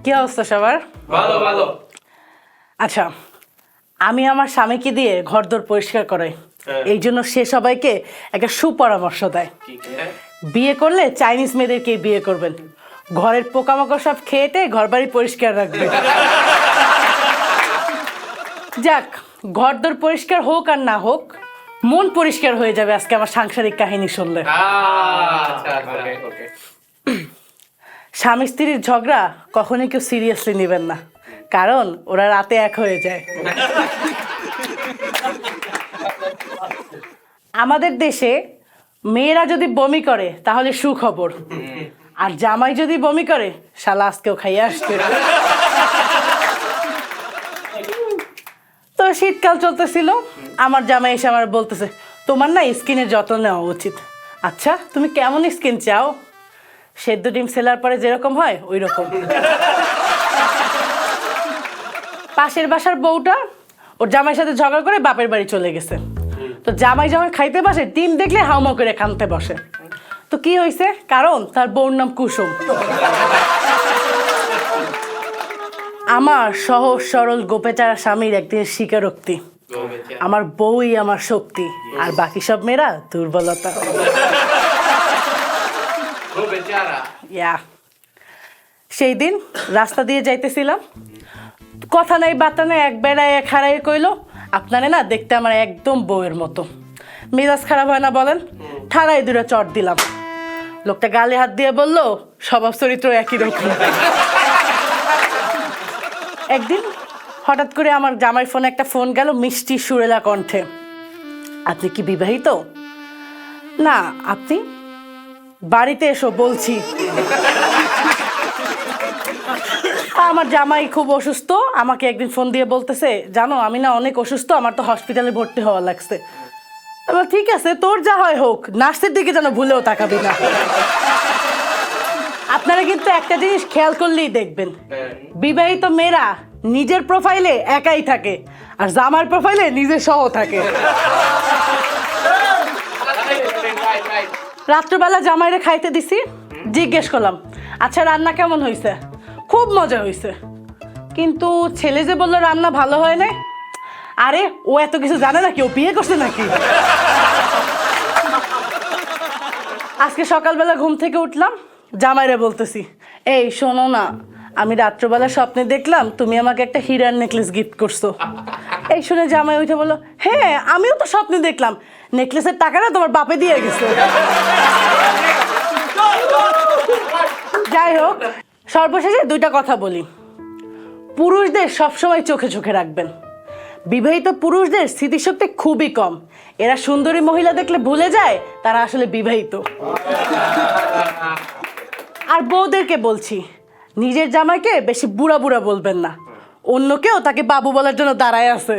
কি অবস্থা সবার? ভালো ভালো। আচ্ছা, আমি আমার স্বামীকে দিয়ে ঘরদোর পরিষ্কার করাই, এই জন্য সে সবাইকে একটা সুপরামর্শ দেয়। বিয়ে করলে চাইনিজ মেয়েদেরকে বিয়ে করবেন, ঘরের পোকামাকড় সব খেয়েতে ঘরবাড়ি পরিষ্কার রাখবেন। যাক, ঘরদোর পরিষ্কার হোক আর না হোক, মন পরিষ্কার হয়ে যাবে আজকে আমার সাংসারিক কাহিনী শুনলে। স্বামী স্ত্রীর ঝগড়া কখনোই কেউ সিরিয়াসলি নেবেন না, কারণ ওরা রাতে এক হয়ে যায়। আমাদের দেশে মেয়েরা যদি বমি করে তাহলে সুখবর, আর জামাই যদি বমি করে শালা আজকেও খাইয়ে আসবে। তো শীতকাল চলতেছিল, আমার জামাই এসে আমার বলতেছে, তোমার না স্কিনের যত্ন নেওয়া উচিত। আচ্ছা, তুমি কেমন স্কিন চাও? সেদ্ধ ডিম সেলার পরে যেরকম হয় ওই রকম। পাশের বাসার বউটা ওর জামাইয়ের সাথে ঝগড়া করে বাপের বাড়ি চলে গেছে। তো জামাই যখন খাইতে বসে ডিম দেখলে হাউমাউ করে কানতে বসে। তো কি হয়েছে? কারণ তার বউর নাম কুসুম। আমার সহজ সরল গোপেচারা স্বামীর একদিনের স্বীকারোক্তি, আমার বউই আমার শক্তি, আর বাকি সব মেয়েরা দুর্বলতা। সেই দিন রাস্তা দিয়ে যাইতেছিলাম, কথা নাই বার্তা নাই, এক বেড়ায় এক হারাই কইলো, আপনারে না দেখতে আমার একদম বউয়ের মতো। মেজাজ খারাপ হয় না বলেন? ঠাড়াই দুটো চট দিলাম। লোকটা গালে হাত দিয়ে বললো, স্বভাব চরিত্র একই রকম। একদিন হঠাৎ করে আমার জামাই ফোনে একটা ফোন গেল মিষ্টি সুরেলা কণ্ঠে, আপনি কি বিবাহিত? না। আপনি? বাড়িতে এসো বলছি। আমার জামাই খুব অসুস্থ, আমাকে একদিন ফোন দিয়ে বলতেছে, জানো আমি না অনেক অসুস্থ, আমার তো হসপিটালে ভর্তি হওয়া লাগছে। ঠিক আছে, তোর যা হয় হোক, নার্সের দিকে যেন ভুলেও তাকাবি না। আপনারা কিন্তু একটা জিনিস খেয়াল করলেই দেখবেন, বিবাহিত মেয়েরা নিজের প্রোফাইলে একাই থাকে, আর জামার প্রোফাইলে নিজের সহ থাকে। রাত্রবেলা জামাইরে খাইতে দিছি, জিজ্ঞেস করলাম, আচ্ছা রান্না কেমন হয়েছে? খুব মজা হয়েছে। কিন্তু ছেলে যে বললো রান্না ভালো হয় নাই। আরে ও এত কিছু জানে নাকি? ও বিয়ে করছে নাকি? আজকে সকালবেলা ঘুম থেকে উঠলাম, জামাইরে বলতেছি, এই শোনো না, আমি রাত্রবেলা স্বপ্নে দেখলাম তুমি আমাকে একটা হীরার নেকলেস গিফট করছো। এই শুনে জামাই উঠে বললো, হ্যাঁ আমিও তো স্বপ্নে দেখলাম, নেকলেসের টাকাটা তোমার বাপে দিয়ে গেছে। যাই হোক, সর্বশেষে দুইটা কথা বলি, পুরুষদের সবসময় চোখে চোখে রাখবেন। বিবাহিত পুরুষদের স্মৃতিশক্তি খুবই কম, এরা সুন্দরী মহিলা দেখলে ভুলে যায় তারা আসলে বিবাহিত। আর বউদেরকে বলছি, নিজের জামাইকে বেশি বুড়া বুড়া বলবেন না, অন্য কেউ তাকে বাবু বলার জন্য দাঁড়ায় আছে।